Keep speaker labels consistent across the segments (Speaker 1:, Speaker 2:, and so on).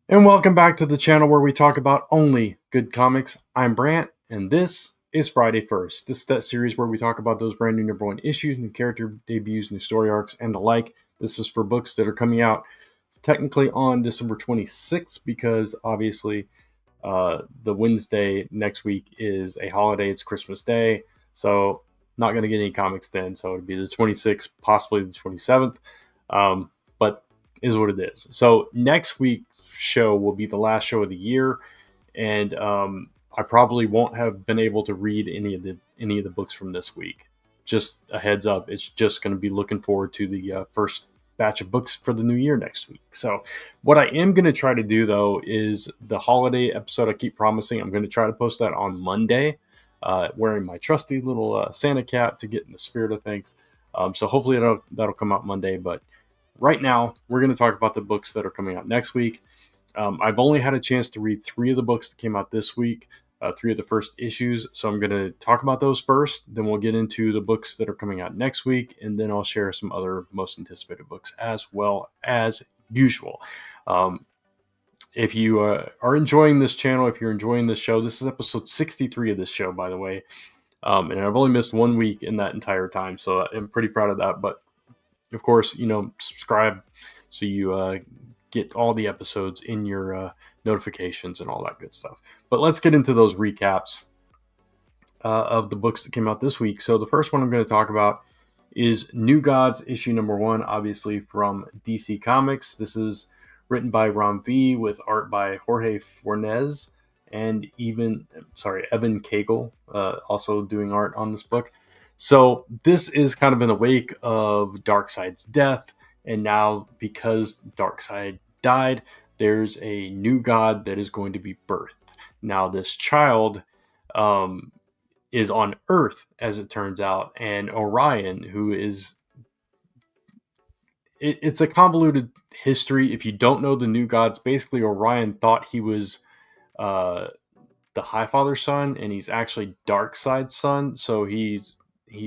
Speaker 1: And welcome back to the channel where we talk about only good comics. I'm Brant, and this is Friday First. This is that series where we talk about those brand new number one issues, new character debuts, new story arcs, and the like. This is for books that are coming out technically on December 26th because obviously the Wednesday next week is a holiday. It's Christmas Day, so not going to get any comics then. So it'd be the 26th, possibly the 27th, but is what it is. So next week's show will be the last show of the year, and I probably won't have been able to read any of the books from this week. Just a heads up, it's just going to be looking forward to the first batch of books for the new year next week. So what I am going to try to do though is the holiday episode I keep promising. I'm going to try to post that on Monday, wearing my trusty little Santa cap to get in the spirit of things. So hopefully that'll come out Monday. But right now we're going to talk about the books that are coming out next week. I've only had a chance to read 3 of the books that came out this week. 3 of the first issues. So I'm going to talk about those first. Then we'll get into the books that are coming out next week. And then I'll share some other most anticipated books as well as usual. If you are enjoying this channel, if you're enjoying this show, this is episode 63 of this show, by the way. And I've only missed 1 week in that entire time. So I'm pretty proud of that. But of course, subscribe so you get all the episodes in your notifications and all that good stuff. But let's get into those recaps of the books that came out this week. So the first one I'm going to talk about is New Gods issue number 1, obviously from DC Comics. This is written by Ron V with art by Jorge Fornes and Evan Cagle, also doing art on this book. So this is kind of in the wake of Darkseid's death, and now because Darkseid died, there's a new god that is going to be birthed. Now this child is on Earth, as it turns out, and Orion, who is... It's a convoluted history. If you don't know the new gods, basically Orion thought he was the Highfather's son, and he's actually Darkseid's son. So he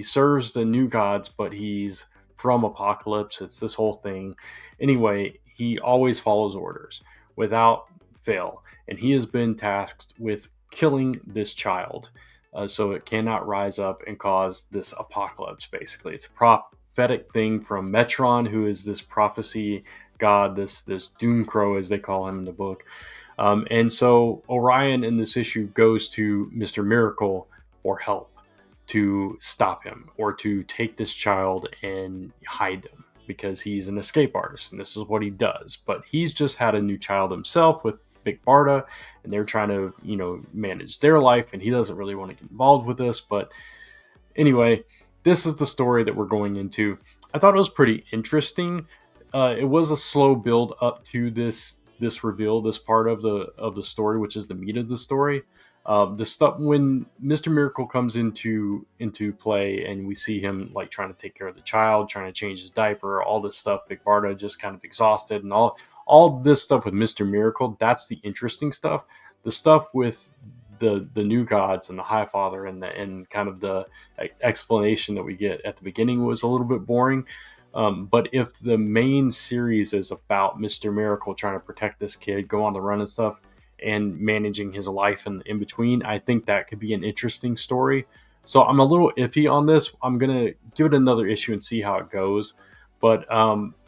Speaker 1: serves the new gods, but he's from Apocalypse. It's this whole thing. Anyway, he always follows orders without fail, and he has been tasked with killing this child so it cannot rise up and cause this apocalypse. Basically, it's a prophetic thing from Metron, who is this prophecy god, this Doomcrow, as they call him in the book. And so Orion in this issue goes to Mr. Miracle for help to stop him or to take this child and hide him, because he's an escape artist and this is what he does. But he's just had a new child himself with Big Barda, and they're trying to, manage their life, and he doesn't really want to get involved with this. But anyway, this is the story that we're going into. I thought it was pretty interesting. It was a slow build up to this reveal, this part of the story, which is the meat of the story. The stuff when Mr. Miracle comes into play, and we see him like trying to take care of the child, trying to change his diaper, all this stuff. Big Barda just kind of exhausted, and all this stuff with Mr. Miracle. That's the interesting stuff. The stuff with the new gods and the Highfather and kind of the explanation that we get at the beginning was a little bit boring. But if the main series is about Mr. Miracle trying to protect this kid, go on the run and stuff, and managing his life in between, I think that could be an interesting story. So I'm a little iffy on this. I'm going to give it another issue and see how it goes. But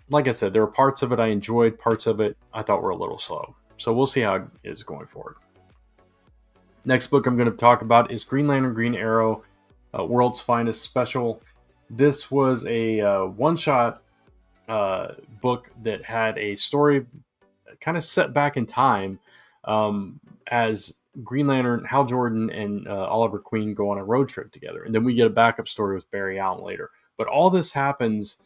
Speaker 1: like I said, there are parts of it I enjoyed, parts of it I thought were a little slow. So we'll see how it is going forward. Next book I'm going to talk about is Green Lantern Green Arrow, World's Finest Special. This was a one-shot book that had a story kind of set back in time as Green Lantern, Hal Jordan, and Oliver Queen go on a road trip together. And then we get a backup story with Barry Allen later. But all this happens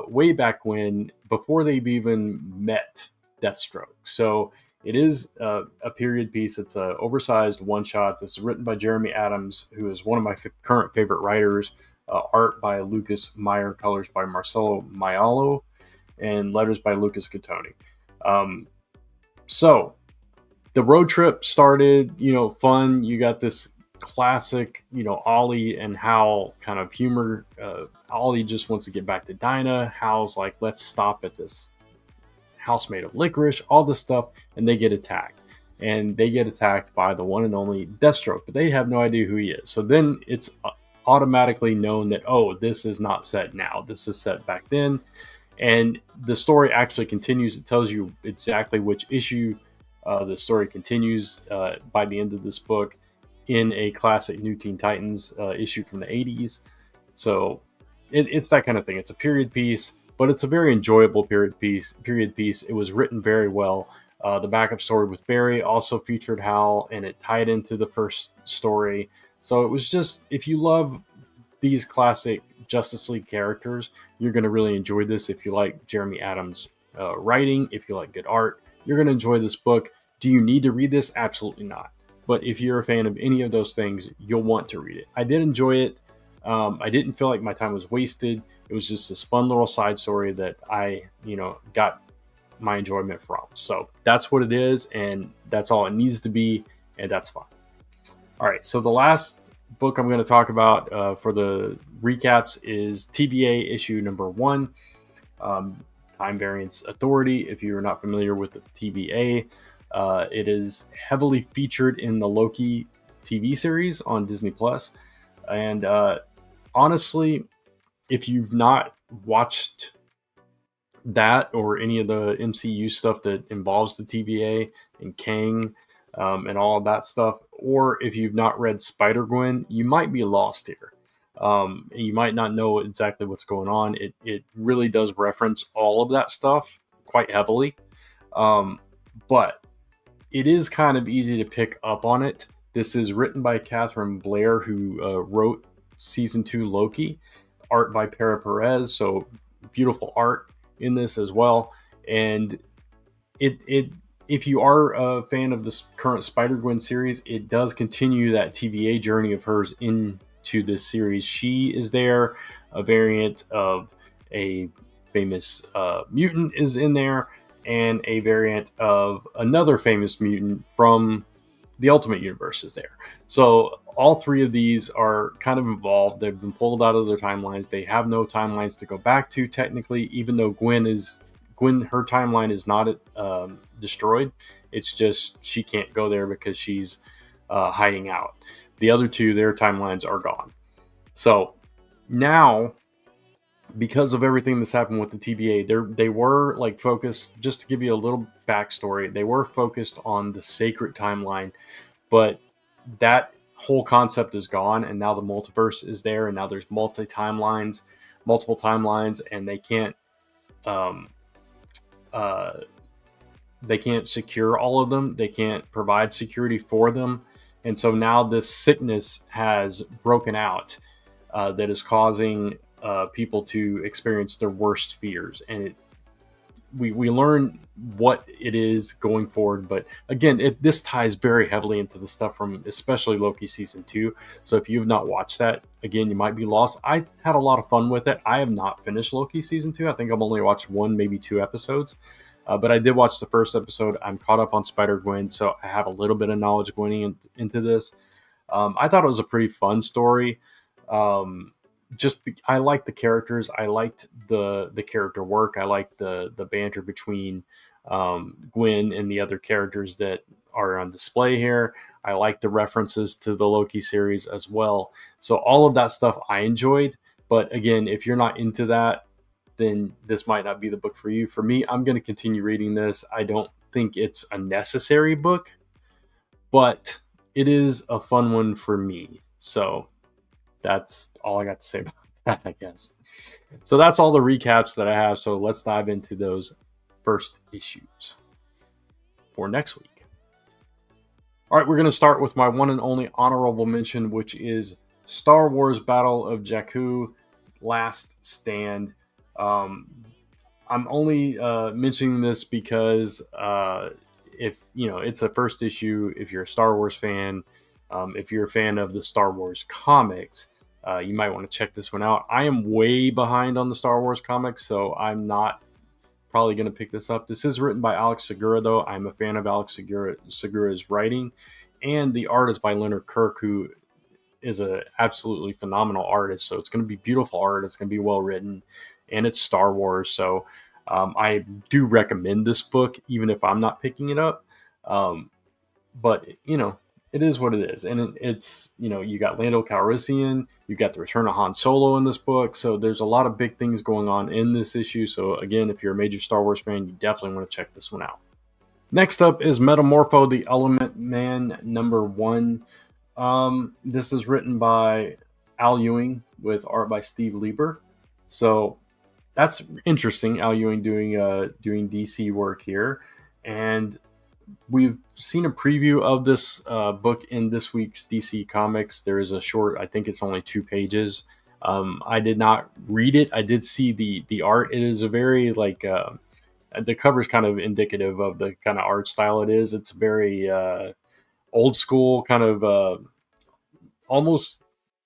Speaker 1: way back when, before they've even met Deathstroke. So it is a period piece. It's an oversized one-shot. This is written by Jeremy Adams, who is one of my current favorite writers. Art by Lucas Meyer, colors by Marcelo Maiolo, and letters by Lucas Catoni. So the road trip started, fun. You got this classic, Ollie and Hal kind of humor. Ollie just wants to get back to Dinah. Hal's like, let's stop at this house made of licorice, all this stuff, and they get attacked. And they get attacked by the one and only Deathstroke, but they have no idea who he is. So then it's automatically known that, oh, this is not set now. This is set back then. And the story actually continues. It tells you exactly which issue the story continues by the end of this book in a classic New Teen Titans issue from the 80s. So it's that kind of thing. It's a period piece, but it's a very enjoyable period piece. It was written very well. The backup story with Barry also featured Hal, and it tied into the first story. So it was just, if you love these classic Justice League characters, you're going to really enjoy this. If you like Jeremy Adams' writing, if you like good art, you're going to enjoy this book. Do you need to read this? Absolutely not. But if you're a fan of any of those things, you'll want to read it. I did enjoy it. I didn't feel like my time was wasted. It was just this fun little side story that I, got my enjoyment from. So that's what it is, and that's all it needs to be, and that's fine. All right, so the last book I'm going to talk about for the recaps is TVA issue number 1, Time Variance Authority. If you're not familiar with the TVA, it is heavily featured in the Loki TV series on Disney Plus. And honestly, if you've not watched that or any of the MCU stuff that involves the TVA and Kang and all of that stuff, or if you've not read Spider-Gwen, you might be lost here. You might not know exactly what's going on. It really does reference all of that stuff quite heavily. But it is kind of easy to pick up on it. This is written by Catherine Blair, who wrote season 2 Loki, art by Para Perez. So beautiful art in this as well. And if you are a fan of this current Spider-Gwen series, it does continue that TVA journey of hers into this series. She is there. A variant of a famous mutant is in there, and a variant of another famous mutant from the Ultimate Universe is there. So all three of these are kind of involved. They've been pulled out of their timelines. They have no timelines to go back to technically, even though Gwen, her timeline is not destroyed. It's just she can't go there because she's hiding out. The other two, their timelines are gone. So now, because of everything that's happened with the TVA, they were like focused, just to give you a little backstory, they were focused on the sacred timeline, but that whole concept is gone, and now the multiverse is there, and now there's multiple timelines, and they can't secure all of them. They can't provide security for them. And so now this sickness has broken out that is causing people to experience their worst fears. And we learn what it is going forward. But again, this ties very heavily into the stuff from especially Loki season 2. So if you have not watched that, again, you might be lost. I had a lot of fun with it. I have not finished Loki season 2. I think I've only watched 1, maybe 2 episodes. But I did watch the first episode. I'm caught up on Spider-Gwen, so I have a little bit of knowledge going into this. I thought it was a pretty fun story. I liked the characters. I liked the character work. I liked the banter between Gwen and the other characters that are on display here. I liked the references to the Loki series as well. So all of that stuff I enjoyed. But again, if you're not into that, then this might not be the book for you. For me, I'm going to continue reading this. I don't think it's a necessary book, but it is a fun one for me. So that's all I got to say about that, I guess. So that's all the recaps that I have. So let's dive into those first issues for next week. All right, we're going to start with my one and only honorable mention, which is Star Wars Battle of Jakku, Last Stand. I'm only mentioning this because if it's a first issue, if you're a Star Wars fan, if you're a fan of the Star Wars comics, you might want to check this one out. I am way behind on the Star Wars comics, so I'm not probably going to pick this up. This is written by Alex Segura, though. I'm a fan of Alex Segura's writing, and the art is by Leonard Kirk, who is a absolutely phenomenal artist. So it's going to be beautiful art. It's going to be well written, and it's Star Wars. So I do recommend this book, even if I'm not picking it up. But it is what it is, and it's you got Lando Calrissian, you got the return of Han Solo in this book, so there's a lot of big things going on in this issue. So again, if you're a major Star Wars fan, you definitely want to check this one out. Next up is Metamorpho, the Element Man #1. This is written by Al Ewing with art by Steve Lieber. So that's interesting. Al Ewing doing DC work here, and we've seen a preview of this book in this week's DC Comics. There is a short, I think it's only 2 pages. I did not read it. I did see the art. It is a very the cover is kind of indicative of the kind of art style it is. It's very old school, kind of almost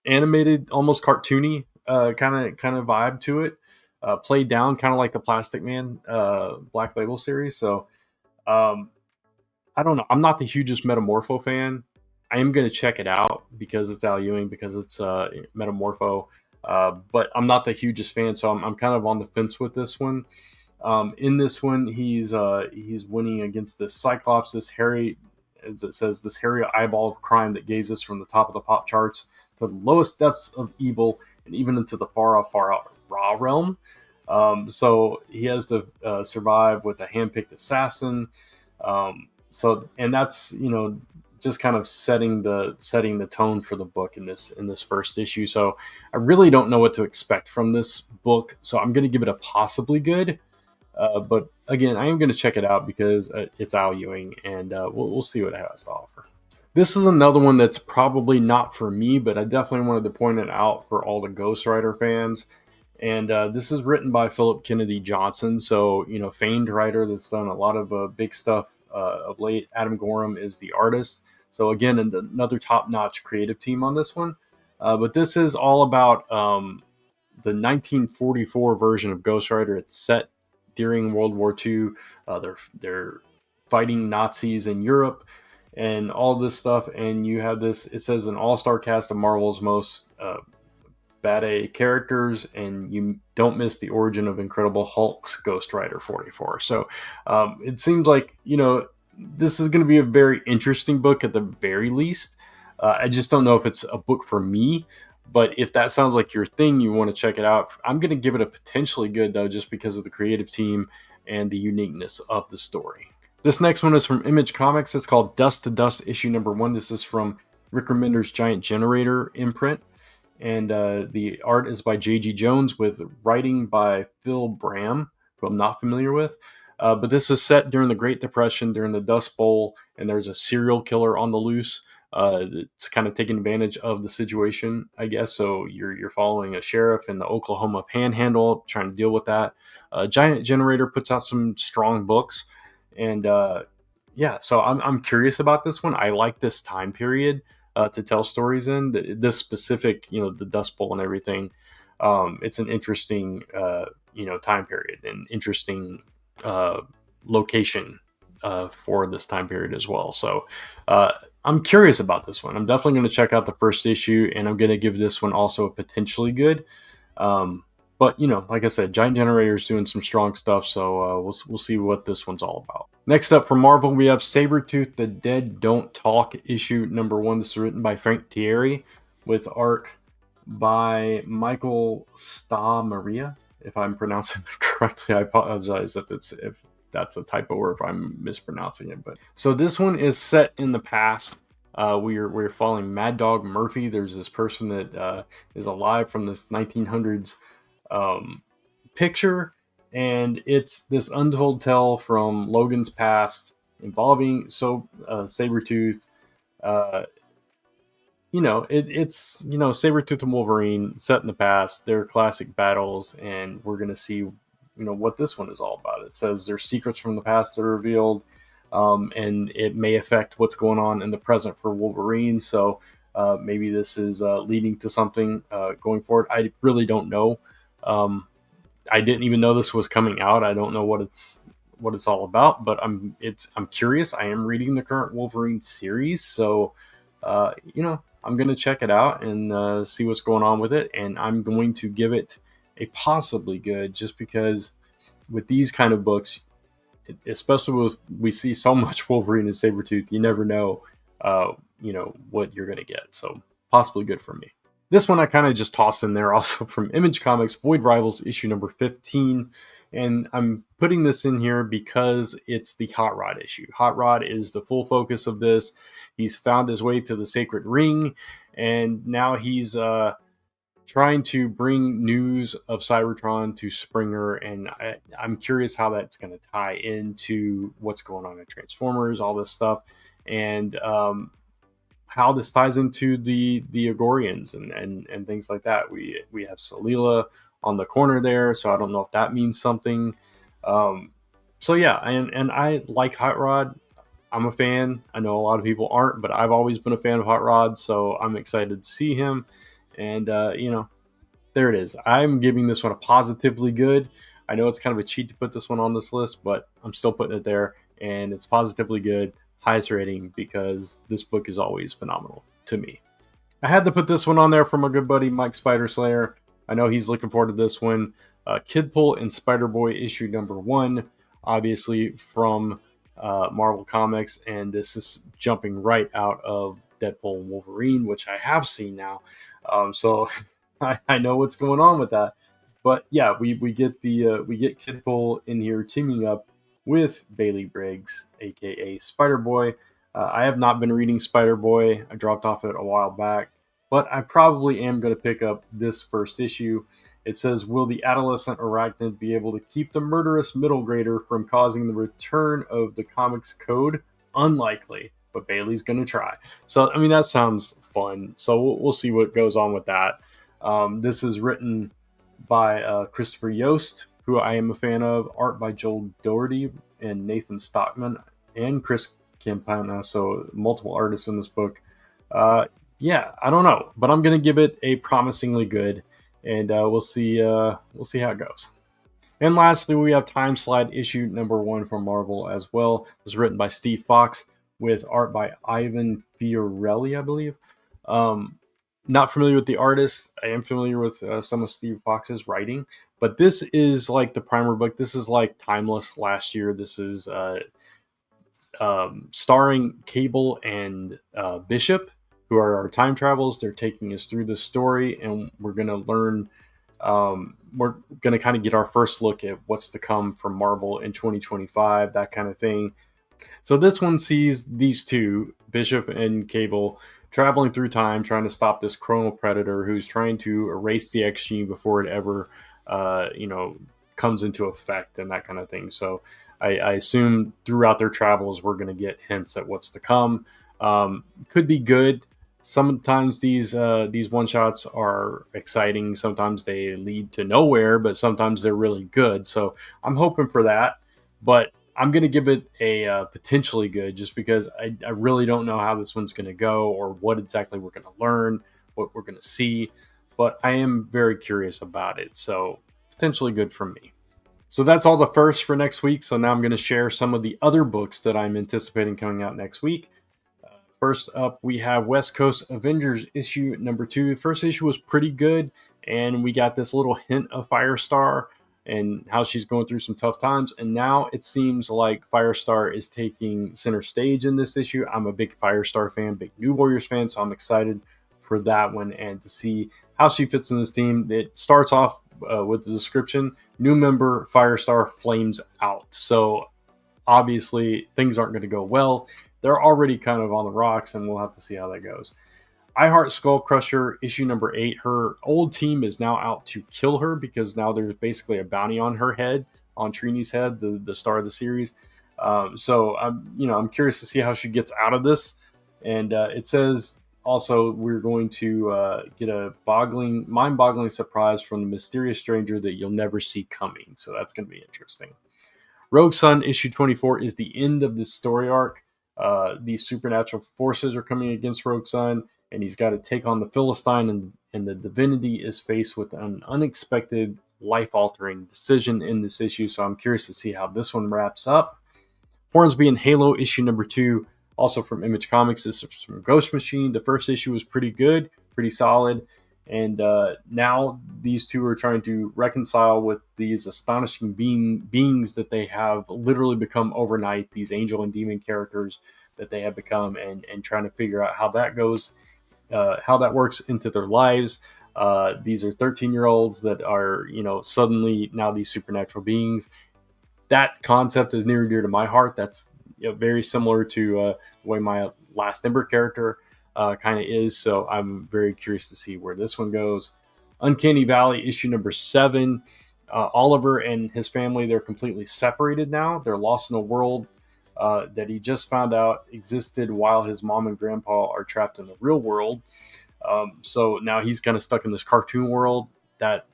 Speaker 1: animated, almost cartoony kind of vibe to it. Played down kind of like the Plastic Man Black Label series. So um, I don't know. I'm not the hugest Metamorpho fan. I am going to check it out because it's Al Ewing, because it's Metamorpho. But I'm not the hugest fan, so I'm kind of on the fence with this one. In this one, he's winning against this Cyclops, this hairy, as it says, this hairy eyeball of crime that gazes from the top of the pop charts to the lowest depths of evil and even into the far out Raw realm. So he has to survive with a handpicked assassin. And that's just kind of setting the tone for the book in this first issue. So I really don't know what to expect from this book. So I'm going to give it a possibly good. But again, I am going to check it out because it's Al Ewing, and we'll see what it has to offer. This is another one that's probably not for me, but I definitely wanted to point it out for all the Ghost Rider fans. And this is written by Philip Kennedy Johnson, so famed writer that's done a lot of big stuff of late. Adam Gorham is the artist, so again, another top-notch creative team on this one. But this is all about the 1944 version of Ghost Rider. It's set during World War II. They're fighting Nazis in Europe and all this stuff. And you have this. It says an all-star cast of Marvel's most bad A characters, and you don't miss the origin of Incredible Hulk's Ghost Rider 44. So it seems like this is going to be a very interesting book at the very least. I just don't know if it's a book for me. But if that sounds like your thing, you want to check it out, I'm going to give it a potentially good, though, just because of the creative team and the uniqueness of the story. This next one is from Image Comics. It's called Dust to Dust, issue #1. This is from Rick Remender's Giant Generator imprint. And the art is by J.G. Jones with writing by Phil Bram, who I'm not familiar with. But this is set during the Great Depression, during the Dust Bowl, and there's a serial killer on the loose. It's kind of taking advantage of the situation, I guess. So you're following a sheriff in the Oklahoma Panhandle, trying to deal with that. Giant Generator puts out some strong books, and so I'm curious about this one. I like this time period to tell stories in. This specific, the Dust Bowl and everything. It's an interesting, time period and interesting location for this time period as well. So I'm curious about this one. I'm definitely going to check out the first issue, and I'm going to give this one also a potentially good. But like I said, Giant Generator is doing some strong stuff, so we'll see what this one's all about. Next up from Marvel, we have Sabretooth, The Dead Don't Talk, issue #1. This is written by Frank Thierry with art by Michael Maria. If I'm pronouncing that correctly, I apologize if that's a typo or if I'm mispronouncing it. But so this one is set in the past. We're following Mad Dog Murphy. There's this person that is alive from this 1900s picture, and it's this untold tale from Logan's past involving Sabretooth. It's Sabretooth and Wolverine set in the past, their classic battles, and we're going to see what this one is all about. It says there's secrets from the past that are revealed, and it may affect what's going on in the present for Wolverine. So maybe this is leading to something going forward. I really don't know. I didn't even know this was coming out. I don't know what it's all about, but I'm curious. I am reading the current Wolverine series, so I'm going to check it out and see what's going on with it, and I'm going to give it a possibly good, just because with these kind of books, especially with we see so much Wolverine and Sabretooth, you never know, what you're going to get. So possibly good for me. This one I kind of just tossed in there also from Image Comics, Void Rivals issue number 15. And I'm putting this in here because it's the Hot Rod issue. Hot Rod is the full focus of this. He's found his way to the Sacred Ring, and now he's trying to bring news of Cybertron to Springer, and I'm curious how that's going to tie into what's going on in Transformers, all this stuff, and how this ties into the Agorians and things like that. We have Salila on the corner there, so I don't know if that means something. So yeah, and I like Hot Rod. I'm a fan. I know a lot of people aren't, but I've always been a fan of Hot Rod, so I'm excited to see him. And there it is. I'm giving this one a positively good. I know it's kind of a cheat to put this one on this list, but I'm still putting it there, and it's positively good, highest rating, because this book is always phenomenal to me. I had to put this one on there for my good buddy Mike Spider-Slayer. I know he's looking forward to this one. Kidpool and Spider-Boy issue number 1, obviously from Marvel Comics, and this is jumping right out of Deadpool and Wolverine, which I have seen now. So I know what's going on with that. But yeah, we get Kidpool in here teaming up with Bailey Briggs, aka Spider-Boy. I have not been reading Spider-Boy. I dropped off it a while back, but I probably am going to pick up this first issue. It says, will the adolescent arachnid be able to keep the murderous middle grader from causing the return of the comics code? Unlikely, but Bailey's going to try. So, I mean, that sounds fun. So we'll see what goes on with that. This is written by Christopher Yost, who I am a fan of, art by Joel Doherty and Nathan Stockman and Chris Campana, so multiple artists in this book. Yeah, I don't know, but I'm going to give it a promisingly good, and we'll see how it goes. And lastly, we have Timeslide issue number 1 from Marvel as well. It was written by Steve Fox with art by Ivan Fiorelli, I believe. Not familiar with the artist. I am familiar with some of Steve Fox's writing, but this is like the primer book. This is like Timeless last year. This is starring Cable and Bishop, who are our time travelers. They're taking us through this story, and we're going to learn. We're going to kind of get our first look at what's to come from Marvel in 2025, that kind of thing. So this one sees these two, Bishop and Cable, traveling through time, trying to stop this chronal predator who's trying to erase the X gene before it ever, comes into effect and that kind of thing. So I assume throughout their travels, we're going to get hints at what's to come. Could be good. Sometimes these one shots are exciting. Sometimes they lead to nowhere, but sometimes they're really good. So I'm hoping for that. But I'm going to give it a potentially good, just because I really don't know how this one's going to go or what exactly we're going to learn, what we're going to see. But I am very curious about it. So potentially good for me. So that's all the first for next week. So now I'm going to share some of the other books that I'm anticipating coming out next week. First up, we have West Coast Avengers issue number 2. The first issue was pretty good, and we got this little hint of Firestar and how she's going through some tough times. And now it seems like Firestar is taking center stage in this issue. I'm a big Firestar fan, big New Warriors fan, so I'm excited for that one and to see how she fits in this team. It starts off with the description, new member Firestar flames out. So obviously things aren't going to go well. They're already kind of on the rocks, and we'll have to see how that goes. I Heart Skull Crusher issue number 8. Her old team is now out to kill her because now there's basically a bounty on her head, on Trini's head, the star of the series. So I'm curious to see how she gets out of this. And it says also we're going to get a mind-boggling surprise from the mysterious stranger that you'll never see coming. So that's going to be interesting. Rogue Sun issue 24 is the end of this story arc. These supernatural forces are coming against Rogue Sun, and he's got to take on the Philistine, and the divinity is faced with an unexpected, life-altering decision in this issue. So I'm curious to see how this one wraps up. Hornsby and Halo issue number 2, also from Image Comics. This is from Ghost Machine. The first issue was pretty good, pretty solid, And now these two are trying to reconcile with these astonishing beings that they have literally become overnight, these angel and demon characters that they have become, and trying to figure out how that goes, how that works into their lives. These are 13-year-olds that are, suddenly now these supernatural beings. That concept is near and dear to my heart. That's very similar to the way my last Ember character kind of is. So I'm very curious to see where this one goes. Uncanny Valley issue number 7. Oliver and his family, they're completely separated now. They're lost in a world that he just found out existed while his mom and grandpa are trapped in the real world. So now he's kind of stuck in this cartoon world that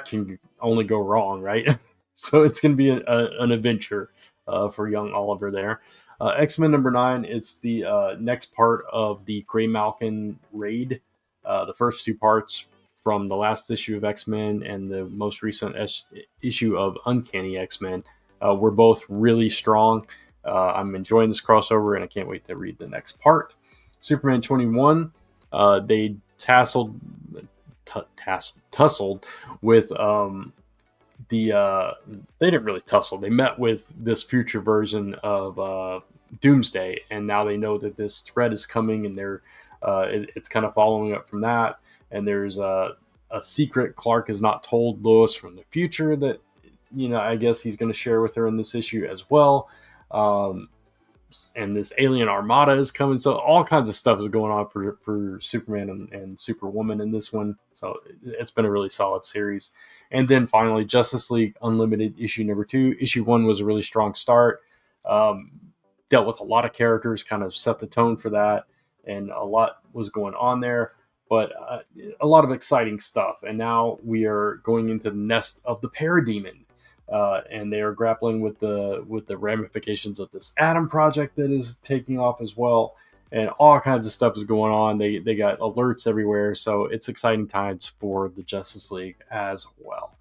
Speaker 1: can only go wrong, right? So it's going to be an adventure for young Oliver there. X-Men number 9, it's the next part of the Grey Malkin raid. The first 2 parts from the last issue of X-Men and the most recent issue of Uncanny X-Men were both really strong. I'm enjoying this crossover, and I can't wait to read the next part. Superman 21, they tussled with they didn't really tussle. They met with this future version of Doomsday, and now they know that this threat is coming, and it's kind of following up from that. And there's a secret Clark has not told Lois from the future that I guess he's going to share with her in this issue as well. And this alien armada is coming, so all kinds of stuff is going on for Superman and Superwoman in this one. So it's been a really solid series. And then finally, Justice League Unlimited issue number 2. Issue 1 was a really strong start. Dealt with a lot of characters, kind of set the tone for that, and a lot was going on there. But a lot of exciting stuff. And now we are going into the nest of the Parademon. And they are grappling with the ramifications of this Atom project that is taking off as well, and all kinds of stuff is going on. They got alerts everywhere, so it's exciting times for the Justice League as well.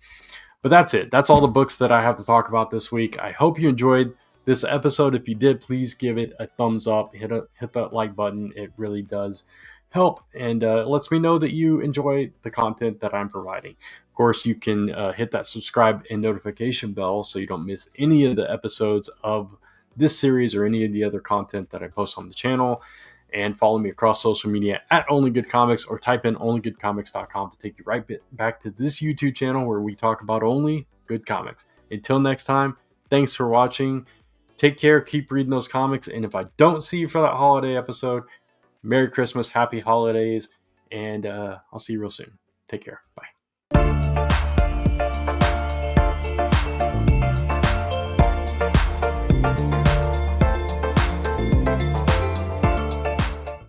Speaker 1: But that's it. That's all the books that I have to talk about this week. I hope you enjoyed this episode. If you did, please give it a thumbs up. Hit that like button. It really does help, and lets me know that you enjoy the content that I'm providing. Of course, you can hit that subscribe and notification bell so you don't miss any of the episodes of this series or any of the other content that I post on the channel. And follow me across social media at Only Good Comics, or type in onlygoodcomics.com to take you right back to this YouTube channel where we talk about only good comics. Until next time, thanks for watching. Take care, keep reading those comics, and if I don't see you for that holiday episode, Merry Christmas, Happy Holidays, and I'll see you real soon. Take care. Bye.